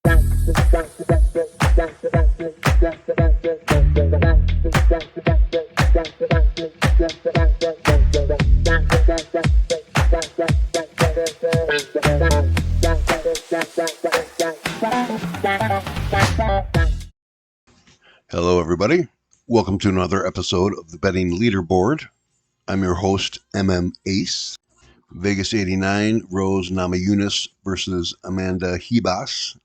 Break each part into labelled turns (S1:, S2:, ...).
S1: Hello, everybody. Welcome to another episode of the Betting Leaderboard. I'm your host, MMAce. Vegas 89, Rose Namajunas versus Amanda Hebas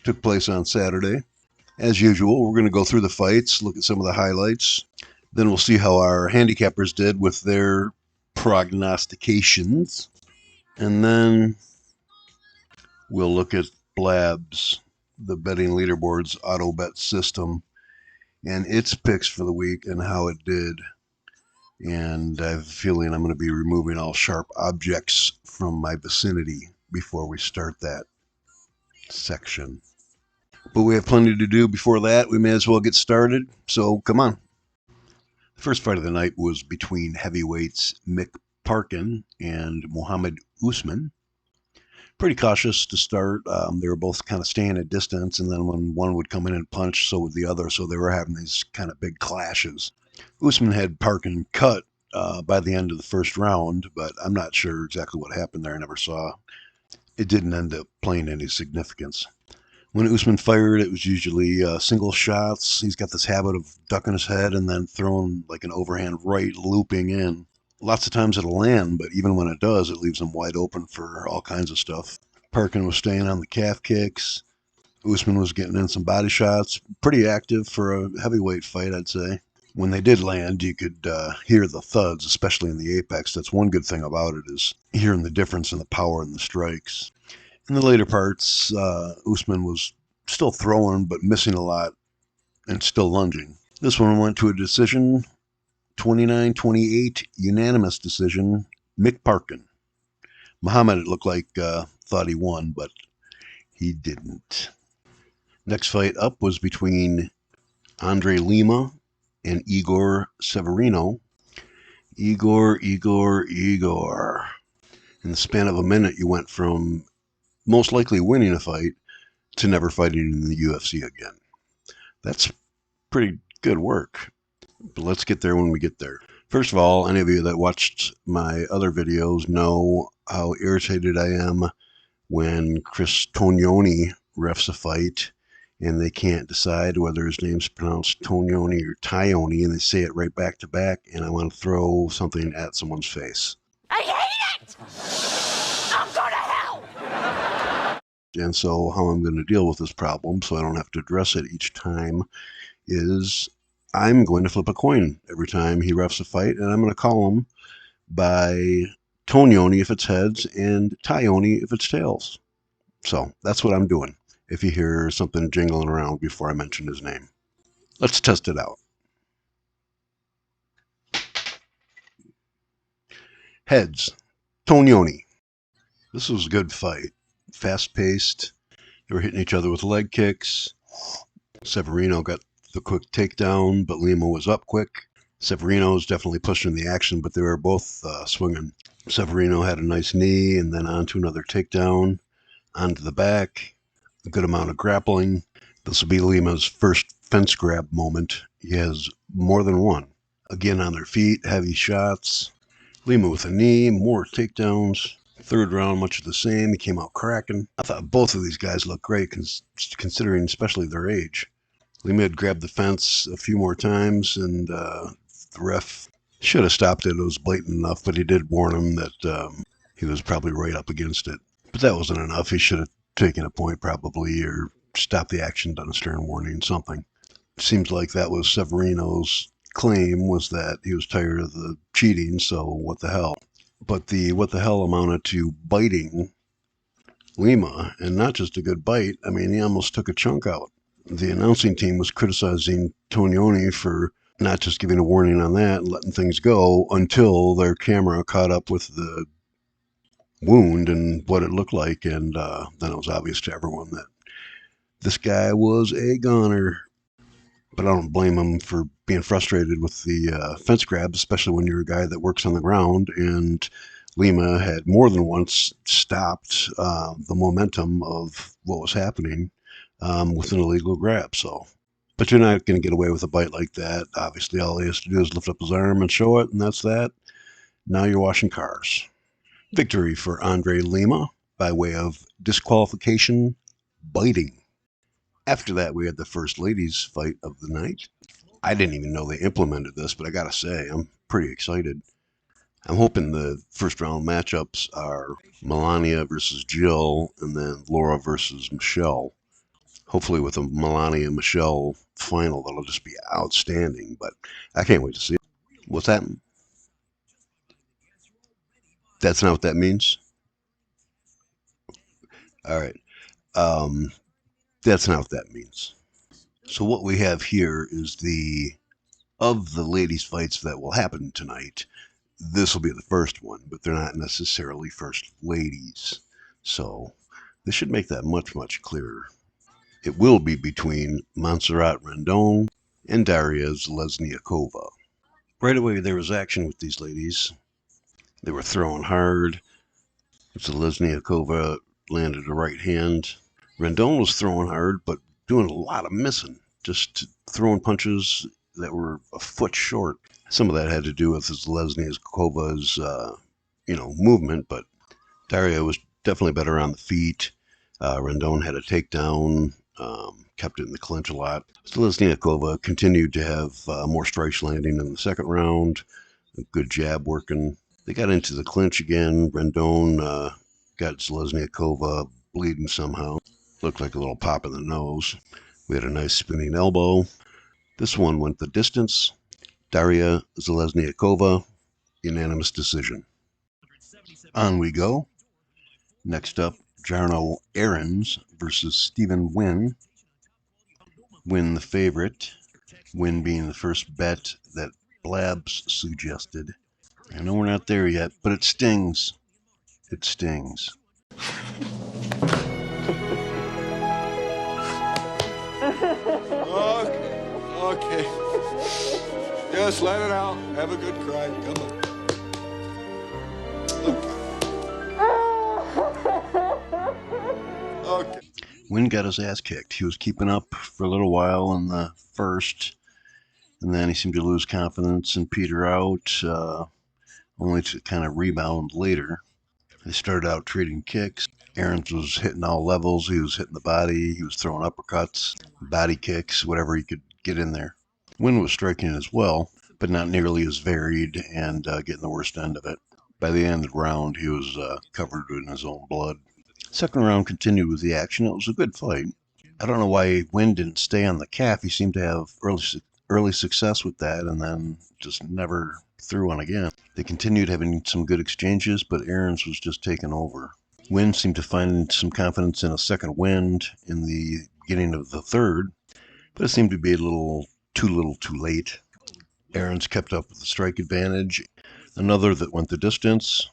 S1: took place on Saturday. As usual, we're going to go through the fights, look at some of the highlights. Then we'll see how our handicappers did with their prognostications. And then we'll look at B.L.A.B.S, the Betting Leaderboard's auto bet system, and its picks for the week and how it did. And I have a feeling I'm going to be removing all sharp objects from my vicinity before we start that section. But we have plenty to do before that. We may as well get started. So come on. The first fight of the night was between heavyweights Parkin and Muhammad Usman. Pretty cautious to start. They were both kind of staying at distance, and then when one would come in and punch, so would the other. So they were having these kind of big clashes. Usman had Parkin cut by the end of the first round, but I'm not sure exactly what happened there. I never saw. It didn't end up playing any significance. When Usman fired, it was usually single shots. He's got this habit of ducking his head and then throwing like an overhand right, looping in. Lots of times it'll land, but even when it does, it leaves him wide open for all kinds of stuff. Parkin was staying on the calf kicks. Usman was getting in some body shots. Pretty active for a heavyweight fight, I'd say. When they did land, you could hear the thuds, especially in the apex. That's one good thing about it, is hearing the difference in the power and the strikes. In the later parts, Usman was still throwing, but missing a lot and still lunging. This one went to a decision. 29-28, unanimous decision, Parkin. Muhammad, it looked like, thought he won, but he didn't. Next fight up was between Lima and Igor Severino. Igor. In the span of a minute, you went from most likely winning a fight to never fighting in the UFC again. That's pretty good work. But let's get there when we get there. First of all, any of you that watched my other videos know how irritated I am when Chris Tognoni refs a fight and they can't decide whether his name's pronounced Tognoni or Tyoni, and they say it right back to back, and I want to throw something at someone's face.
S2: I hate it! I'm going to hell!
S1: And so how I'm going to deal with this problem so I don't have to address it each time is I'm going to flip a coin every time he refs a fight, and I'm going to call him by Tognoni if it's heads and Tyoni if it's tails. So that's what I'm doing if you hear something jingling around before I mention his name. Let's test it out. Heads, Tognoni. This was a good fight. Fast-paced. They were hitting each other with leg kicks. Severino got the quick takedown, but Lima was up quick. Severino was definitely pushing the action, but they were both swinging. Severino had a nice knee and then onto another takedown, onto the back. A good amount of grappling. This will be Lima's first fence grab moment. He has more than one. Again on their feet, heavy shots. Lima with a knee, more takedowns. Third round, much of the same. He came out cracking. I thought both of these guys looked great, considering especially their age. Lima had grabbed the fence a few more times, and the ref should have stopped it. It was blatant enough, but he did warn him that he was probably right up against it. But that wasn't enough. He should have taken a point probably, or stopped the action, done a stern warning, something. Seems like that was Severino's claim, was that he was tired of the cheating, so what the hell. But the what the hell amounted to biting Lima, and not just a good bite. I mean, he almost took a chunk out. The announcing team was criticizing Tognoni for not just giving a warning on that and letting things go until their camera caught up with the wound and what it looked like, and then it was obvious to everyone that this guy was a goner. But I don't blame him for being frustrated with the fence grab, especially when you're a guy that works on the ground, and Lima had more than once stopped the momentum of what was happening with an illegal grab. So, but you're not going to get away with a bite like that. Obviously, all he has to do is lift up his arm and show it, and that's that. Now you're washing cars. Victory for Andre Lima by way of disqualification biting. After that, we had the first ladies fight of the night. I didn't even know they implemented this, but I gotta say, I'm pretty excited. I'm hoping the first round matchups are Melania versus Jill and then Laura versus Michelle. Hopefully with a Melania Michelle final, that'll just be outstanding, but I can't wait to see it. What's that? That's not what that means? All right. Um, that's not what that means. So what we have here is of the ladies' fights that will happen tonight, this will be the first one, but they're not necessarily first ladies. So this should make that much, much clearer. It will be between Montserrat Rendon and Daria Zheleznyakova. Right away, there was action with these ladies. They were throwing hard. Zheleznyakova landed a right hand. Rendon was throwing hard, but doing a lot of missing, just throwing punches that were a foot short. Some of that had to do with Zheleznyakova movement, but Daria was definitely better on the feet. Rendon had a takedown, kept it in the clinch a lot. Zheleznyakova continued to have more strikes landing in the second round, a good jab working. They got into the clinch again. Rendon got Zheleznyakova bleeding somehow. Looked like a little pop in the nose. We had a nice spinning elbow. This one went the distance. Daria Zheleznyakova, unanimous decision. On we go. Next up, Jarno Errens versus Stephen Wynn. Wynn the favorite. Wynn being the first bet that B.L.A.B.S suggested. I know we're not there yet, but it stings. It stings.
S3: Okay. Just let it out. Have a good cry. Come on. Okay.
S1: Wynn got his ass kicked. He was keeping up for a little while in the first, and then he seemed to lose confidence and peter out, only to kind of rebound later. They started out trading kicks. Errens was hitting all levels. He was hitting the body. He was throwing uppercuts, body kicks, whatever he could get in there. Wynn was striking as well, but not nearly as varied and getting the worst end of it. By the end of the round, he was covered in his own blood. Second round continued with the action. It was a good fight. I don't know why Wynn didn't stay on the calf. He seemed to have early success with that and then just never threw one again. They continued having some good exchanges, but Errens was just taking over. Wynn seemed to find some confidence in a second wind in the beginning of the third, but it seemed to be a little too late. Errens kept up with the strike advantage. Another that went the distance.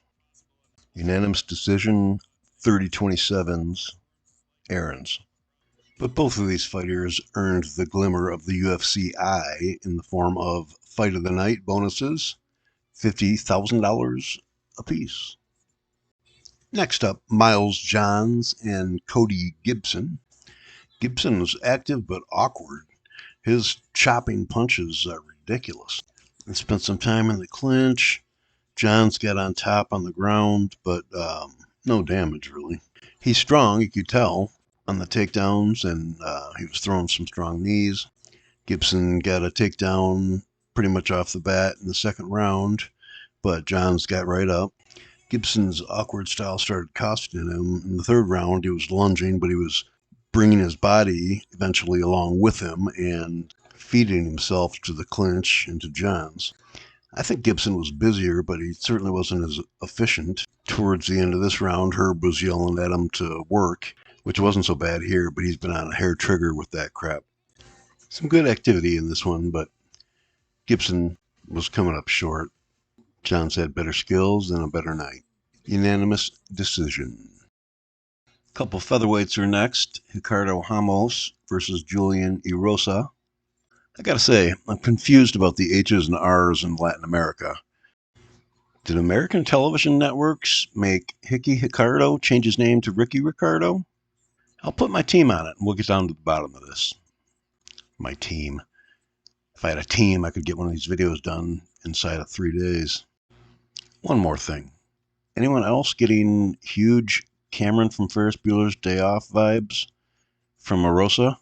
S1: Unanimous decision, 30-27's Errens. But both of these fighters earned the glimmer of the UFC eye in the form of Fight of the Night bonuses, $50,000 apiece. Next up, Miles Johns and Cody Gibson. Gibson was active but awkward. His chopping punches are ridiculous. They spent some time in the clinch. Johns got on top on the ground, but no damage really. He's strong, you could tell, on the takedowns, and he was throwing some strong knees. Gibson got a takedown pretty much off the bat in the second round, but Johns got right up. Gibson's awkward style started costing him. In the third round, he was lunging, but he was bringing his body eventually along with him and feeding himself to the clinch and to Johns. I think Gibson was busier, but he certainly wasn't as efficient. Towards the end of this round, Herb was yelling at him to work, which wasn't so bad here, but he's been on a hair trigger with that crap. Some good activity in this one, but Gibson was coming up short. Johns had better skills and a better night. Unanimous decision. A couple featherweights are next. Ricardo Ramos versus Julian Erosa. I gotta say, I'm confused about the H's and R's in Latin America. Did American television networks make Hickey Ricardo change his name to Ricky Ricardo? I'll put my team on it, and we'll get down to the bottom of this. My team. If I had a team, I could get one of these videos done inside of 3 days. One more thing. Anyone else getting huge Cameron from Ferris Bueller's Day Off vibes from Erosa?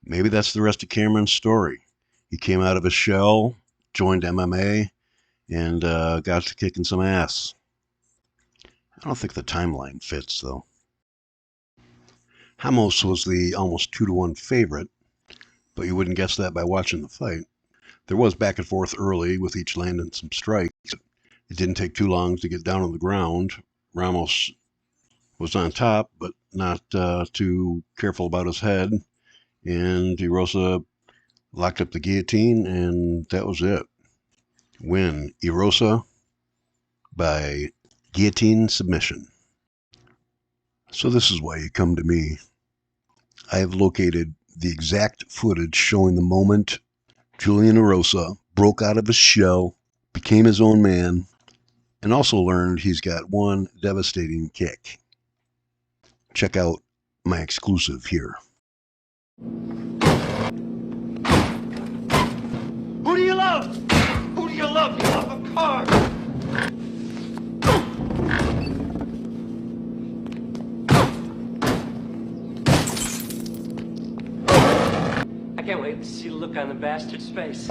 S1: Maybe that's the rest of Cameron's story. He came out of his shell, joined MMA, and got to kicking some ass. I don't think the timeline fits, though. Ramos was the almost 2-1 favorite, but you wouldn't guess that by watching the fight. There was back and forth early, with each landing some strikes. It didn't take too long to get down on the ground. Ramos was on top, but not too careful about his head, and Erosa locked up the guillotine, and that was it. Win, Erosa, by guillotine submission. So this is why you come to me. I have located the exact footage showing the moment Julian Erosa broke out of his shell, became his own man, and also learned he's got one devastating kick. Check out my exclusive here.
S2: Who do you love? Who do you love? You love a car. I can't wait to see the look on the bastard's face.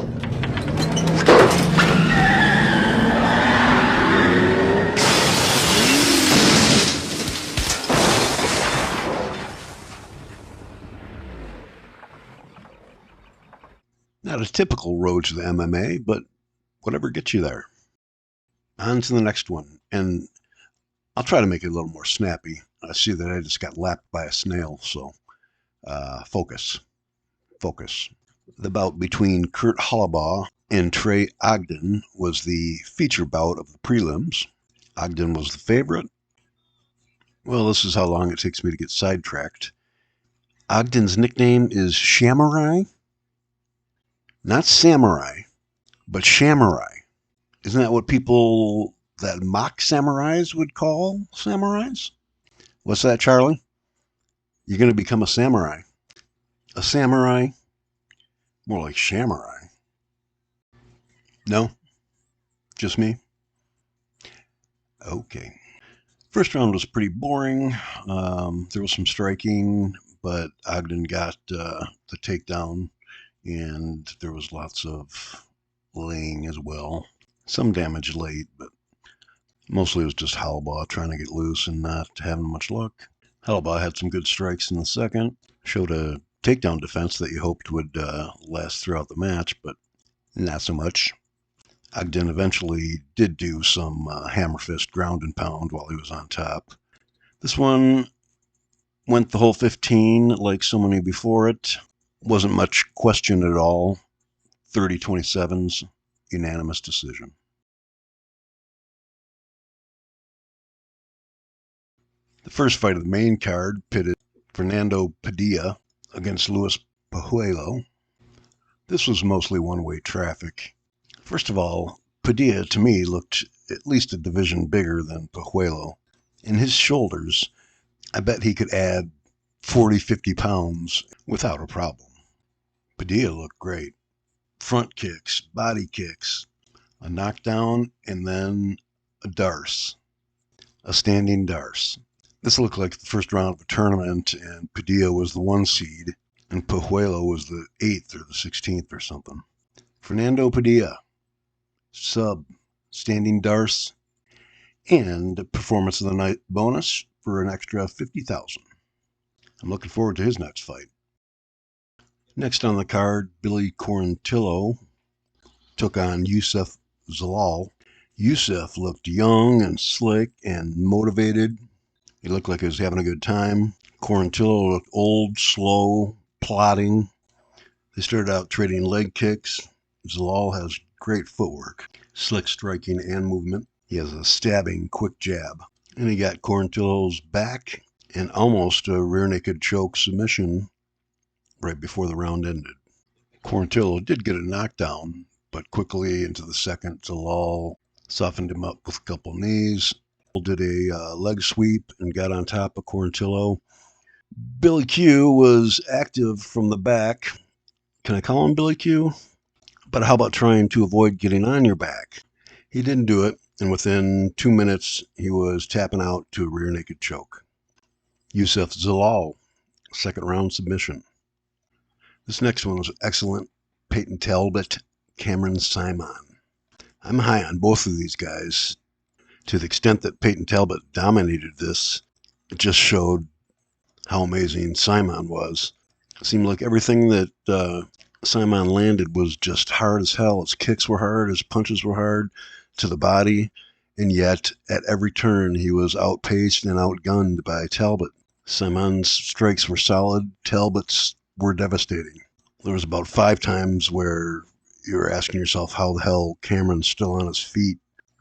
S1: Not a typical road to the MMA, but whatever gets you there. On to the next one, and I'll try to make it a little more snappy. I see that I just got lapped by a snail, so focus. The bout between Kurt Hollabaugh and Trey Ogden was the feature bout of the prelims. Ogden was the favorite. Well, this is how long it takes me to get sidetracked. Ogden's nickname is Shamurai. Not samurai, but shamurai. Isn't that what people that mock samurais would call samurais? What's that, Charlie? You're going to become a samurai. A samurai? More like shamurai. No? Just me? Okay. First round was pretty boring. There was some striking, but Ogden got the takedown, and there was lots of laying as well. Some damage late, but mostly it was just Hollabaugh trying to get loose and not having much luck. Hollabaugh had some good strikes in the second, showed a takedown defense that you hoped would last throughout the match, but not so much. Ogden eventually did do some hammer fist ground and pound while he was on top. This one went the whole 15 like so many before it. Wasn't much question at all. 30-27's unanimous decision. The first fight of the main card pitted Fernando Padilla against Luis Pajuelo. This was mostly one-way traffic. First of all, Padilla to me looked at least a division bigger than Pajuelo. In his shoulders, I bet he could add 40-50 pounds without a problem. Padilla looked great. Front kicks, body kicks, a knockdown, and then a darce. A standing darce. This looked like the first round of a tournament, and Padilla was the 1 seed, and Pajuelo was the 8th or the 16th or something. Fernando Padilla, sub, standing darce, and performance of the night bonus for an extra $50,000. I'm looking forward to his next fight. Next on the card, Billy Quarantillo took on Youssef Zalal. Youssef looked young and slick and motivated. He looked like he was having a good time. Quarantillo looked old, slow, plodding. They started out trading leg kicks. Zalal has great footwork, slick striking and movement. He has a stabbing, quick jab. And he got Quarantillo's back and almost a rear naked choke submission right before the round ended. Quarantillo did get a knockdown, but quickly into the second, Zalal softened him up with a couple knees, did a leg sweep and got on top of Quarantillo. Billy Q was active from the back. Can I call him Billy Q? But how about trying to avoid getting on your back? He didn't do it, and within 2 minutes, he was tapping out to a rear naked choke. Yusuf Zalal, second round submission. This next one was excellent. Peyton Talbott, Cameron Simon. I'm high on both of these guys. To the extent that Peyton Talbott dominated this, it just showed how amazing Simon was. It seemed like everything that Simon landed was just hard as hell. His kicks were hard, his punches were hard to the body, and yet at every turn he was outpaced and outgunned by Talbott. Simon's strikes were solid, Talbott's were devastating. There was about 5 times where you were asking yourself how the hell Cameron's still on his feet.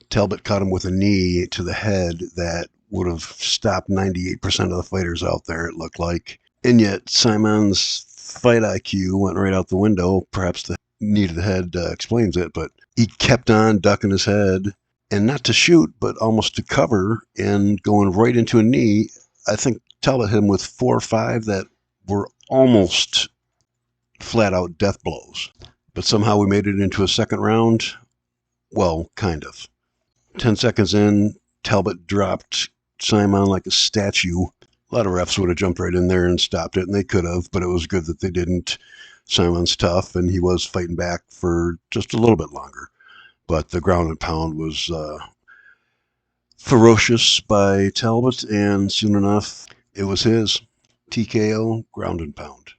S1: Talbott caught him with a knee to the head that would have stopped 98% of the fighters out there, it looked like. And yet Simon's fight IQ went right out the window. Perhaps the knee to the head explains it, but he kept on ducking his head, and not to shoot, but almost to cover and going right into a knee. I think Talbott hit him with 4 or 5 that were almost flat out death blows. But somehow we made it into a second round. Well, kind of. 10 seconds in, Talbott dropped Simon like a statue. A lot of refs would have jumped right in there and stopped it, and they could have, but it was good that they didn't. Simon's tough, and he was fighting back for just a little bit longer. But the ground and pound was ferocious by Talbott, and soon enough, it was his. TKO, ground and pound.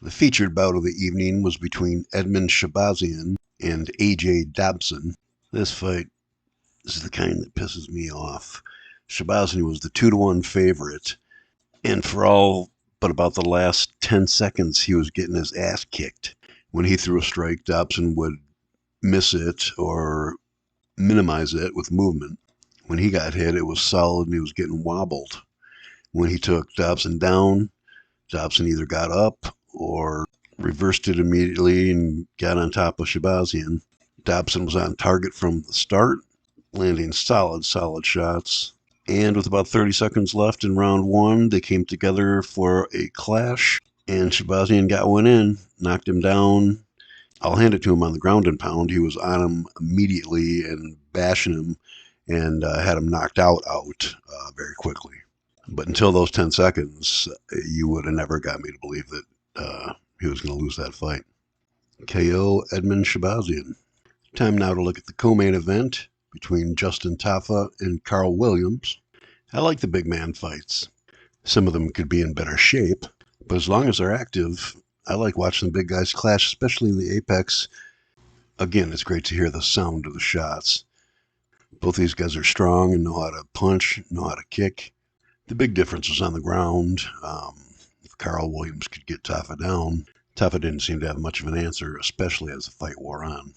S1: The featured bout of the evening was between Edmund Shabazyan and A.J. Dobson. This fight is the kind that pisses me off. Shabazyan was the 2-1 favorite, and for all but about the last 10 seconds, he was getting his ass kicked. When he threw a strike, Dobson would miss it or minimize it with movement. When he got hit, it was solid and he was getting wobbled. When he took Dobson down, Dobson either got up or reversed it immediately and got on top of Shabazyan. Dobson was on target from the start, landing solid shots. And with about 30 seconds left in round 1, they came together for a clash, and Shabazyan got one in, knocked him down. I'll hand it to him on the ground and pound. He was on him immediately and bashing him, and had him knocked out very quickly. But until those 10 seconds, you would have never got me to believe that he was going to lose that fight. KO Edmund Shabazyan. Time now to look at the co-main event between Justin Tafa and Carl Williams. I like the big man fights. Some of them could be in better shape, but as long as they're active, I like watching the big guys clash, especially in the apex. Again, it's great to hear the sound of the shots. Both these guys are strong and know how to punch, know how to kick. The big difference was on the ground. If Carl Williams could get Tafa down, Tafa didn't seem to have much of an answer, especially as the fight wore on.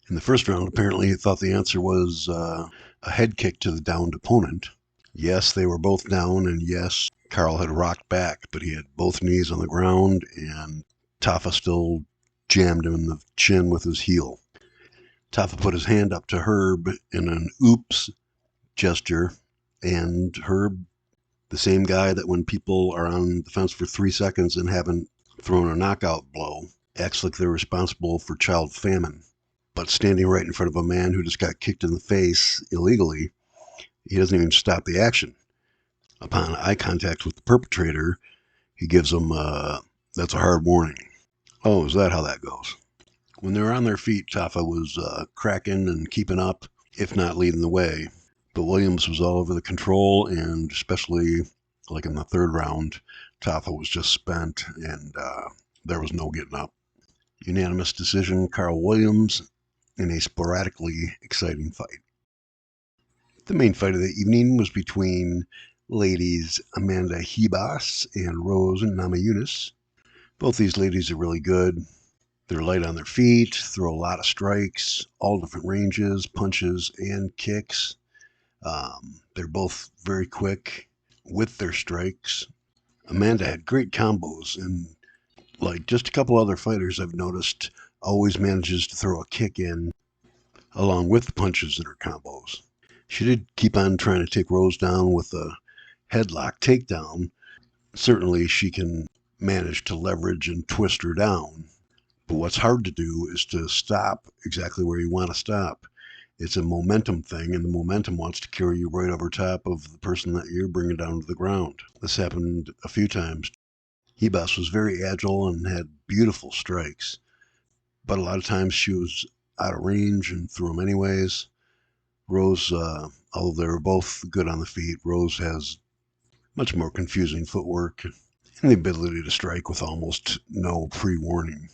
S1: In the first round, apparently he thought the answer was a head kick to the downed opponent. Yes, they were both down, and yes, Carl had rocked back, but he had both knees on the ground, and Tafa still jammed him in the chin with his heel. Tafa put his hand up to Herb in an oops gesture, and Herb, the same guy that when people are on the fence for 3 seconds and haven't thrown a knockout blow, acts like they're responsible for child famine. But standing right in front of a man who just got kicked in the face illegally, he doesn't even stop the action. Upon eye contact with the perpetrator, he gives him, that's a hard warning. Oh, is that how that goes? When they were on their feet, Tafa was cracking and keeping up, if not leading the way. But Williams was all over the control, and especially like in the third round, Tafa was just spent, and there was no getting up. Unanimous decision, Carl Williams, in a sporadically exciting fight. The main fight of the evening was between ladies Amanda Ribas and Rose Namajunas. Both these ladies are really good. They're light on their feet, throw a lot of strikes, all different ranges, punches and kicks. They're both very quick with their strikes. Amanda had great combos, and like just a couple other fighters I've noticed, always manages to throw a kick in along with the punches in her combos. She did keep on trying to take Rose down with a headlock takedown, Certainly she can manage to leverage and twist her down. But what's hard to do is to stop exactly where you want to stop. It's a momentum thing, and the momentum wants to carry you right over top of the person that you're bringing down to the ground. This happened a few times. B.L.A.B.S was very agile and had beautiful strikes, but a lot of times she was out of range and threw them anyways. Rose, although they were both good on the feet, Rose has much more confusing footwork and the ability to strike with almost no pre-warning.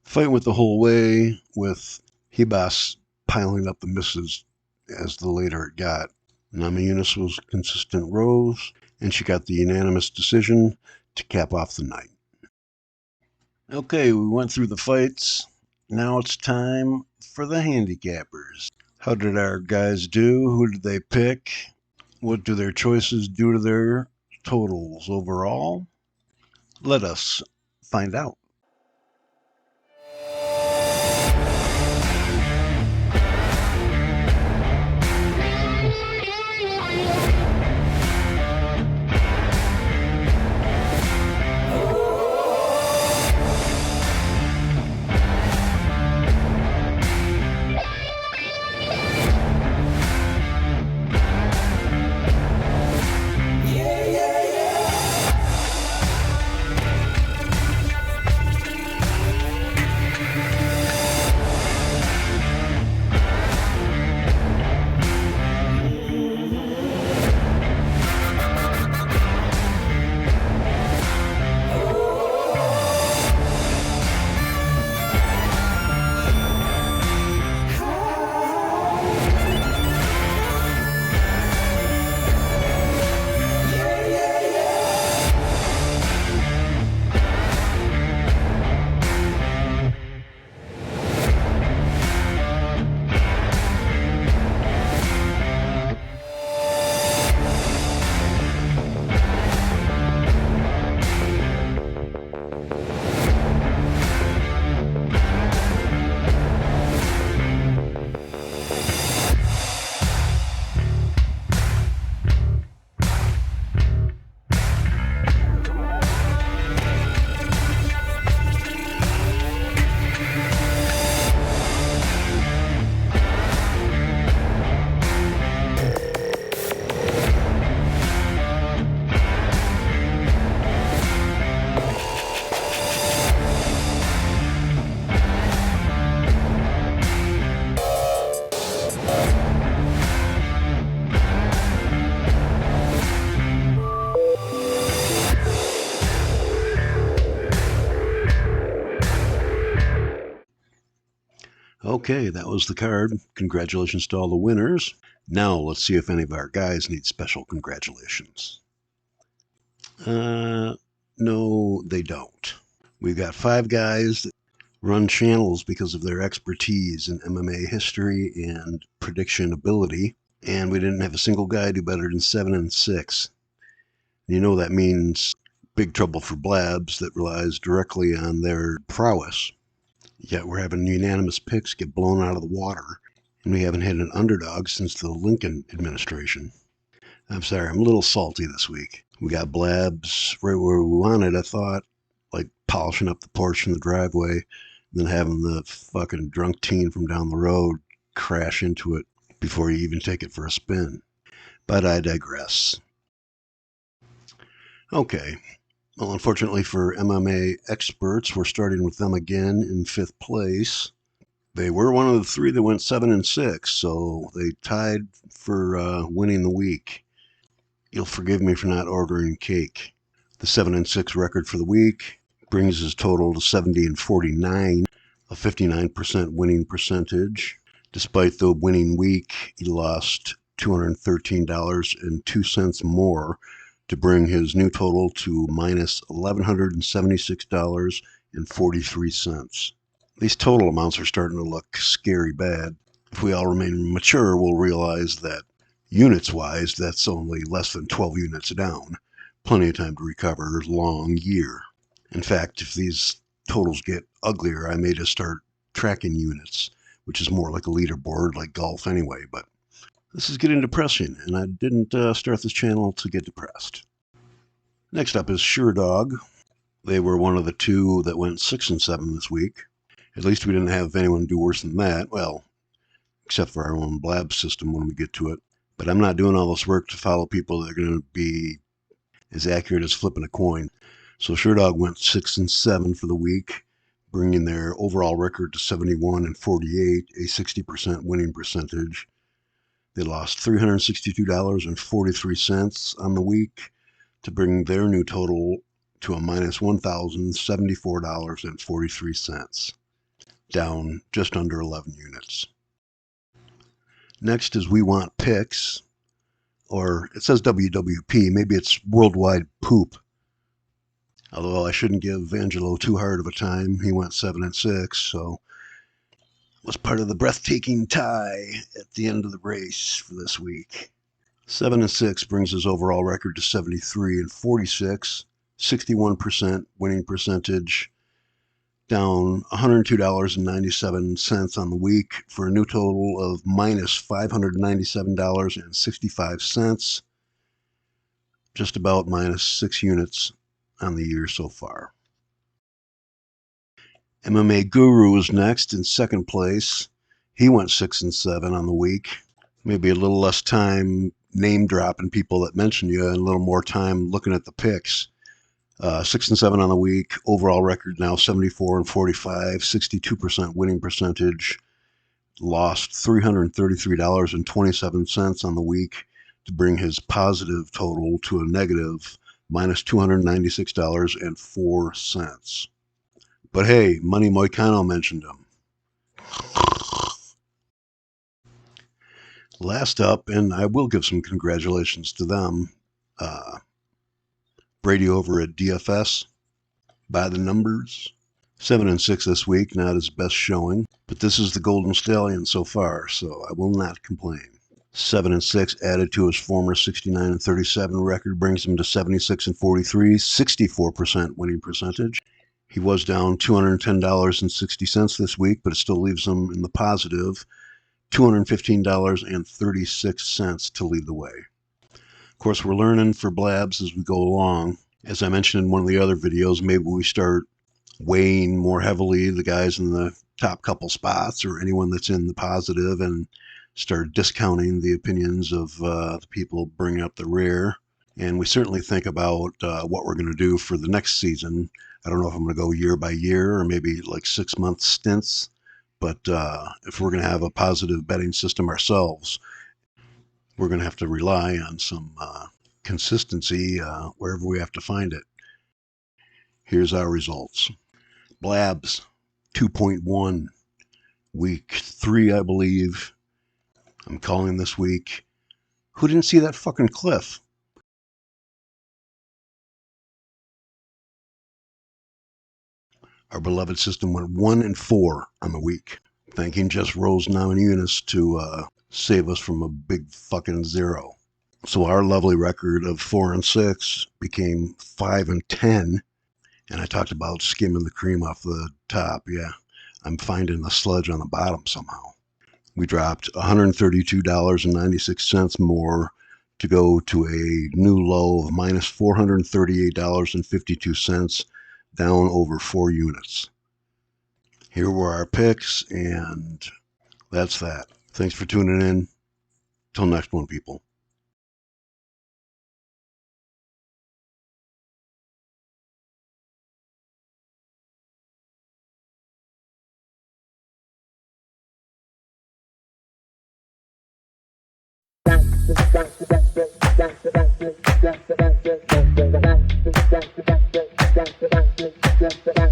S1: Fight went the whole way, with B.L.A.B.S piling up the misses as the later it got. Namajunas was consistent Rose, and she got the unanimous decision to cap off the night. Okay, we went through the fights. Now it's time for the handicappers. How did our guys do? Who did they pick? What do their choices do to their totals overall? Let us find out. Okay, that was the card. Congratulations to all the winners. Now let's see if any of our guys need special congratulations. No, they don't. We've got 5 guys that run channels because of their expertise in MMA history and prediction ability, and we didn't have a single guy do better than 7 and 6. You know that means big trouble for B.L.A.B.S that relies directly on their prowess. Yet we're having unanimous picks get blown out of the water, and we haven't had an underdog since the Lincoln administration. I'm sorry, I'm a little salty this week. We got B.L.A.B.S right where we wanted, I thought, like polishing up the porch in the driveway, and then having the fucking drunk teen from down the road crash into it before you even take it for a spin. But I digress. Okay. Well, unfortunately for MMA experts, we're starting with them again in 5th place. They were one of the 3 that went 7 and 6, so they tied for winning the week. You'll forgive me for not ordering cake. The 7 and 6 record for the week brings his total to 70 and 49, a 59% winning percentage. Despite the winning week, he lost $213.02 more to bring his new total to minus $1,176.43. These total amounts are starting to look scary bad. If we all remain mature, we'll realize that units-wise, that's only less than 12 units down. Plenty of time to recover a long year. In fact, if these totals get uglier, I may just start tracking units, which is more like a leaderboard, like golf anyway, but this is getting depressing, and I didn't start this channel to get depressed. Next up is Sure Dog. They were one of the two that went 6-7 this week. At least we didn't have anyone do worse than that. Well, except for our own B.L.A.B.S system when we get to it. But I'm not doing all this work to follow people that are going to be as accurate as flipping a coin. So Sure Dog went 6-7 for the week, bringing their overall record to 71-48, a 60% winning percentage. They lost $362.43 on the week to bring their new total to a minus $1,074.43, down just under 11 units. Next is We Want Picks, or it says WWP, maybe it's Worldwide Poop. Although I shouldn't give Angelo too hard of a time. He went 7-6, so was part of the breathtaking tie at the end of the race for this week. 7-6 brings his overall record to 73-46, 61% winning percentage, down $102.97 on the week for a new total of minus $597.65, just about minus 6 units on the year so far. MMA-Guru is next in second place. He went 6-7 on the week. Maybe a little less time name dropping people that mention you and a little more time looking at the picks. 6-7 on the week. Overall record now 74-45, 62% winning percentage. Lost $333.27 on the week to bring his positive total to a negative minus $296.04. But hey, Money Moicano mentioned him. Last up, and I will give some congratulations to them, Brady over at DFS, by the numbers. 7-6 this week, not his best showing, but this is the Golden Stallion so far, so I will not complain. 7-6 added to his former 69-37 record brings him to 76-43, 64% winning percentage. He was down $210.60 this week, but it still leaves him in the positive, $215.36 to lead the way. Of course, we're learning for B.L.A.B.S as we go along. As I mentioned in one of the other videos, maybe we start weighing more heavily the guys in the top couple spots or anyone that's in the positive and start discounting the opinions of the people bringing up the rear. And we certainly think about what we're going to do for the next season. I don't know if I'm going to go year by year or maybe like 6-month stints. But if we're going to have a positive betting system ourselves, we're going to have to rely on some consistency wherever we have to find it. Here's our results. B.L.A.B.S 2.1, week 3, I believe. I'm calling this week. Who didn't see that fucking cliff? Our beloved system went 1-4 on the week. Thanking just Rose Namajunas to save us from a big fucking 0. So our lovely record of 4-6 became 5-10. And I talked about skimming the cream off the top. Yeah, I'm finding the sludge on the bottom somehow. We dropped $132.96 more to go to a new low of minus $438.52, down over 4 units. Here were our picks, and that's that. Thanks for tuning in. Till next one, people.
S2: That's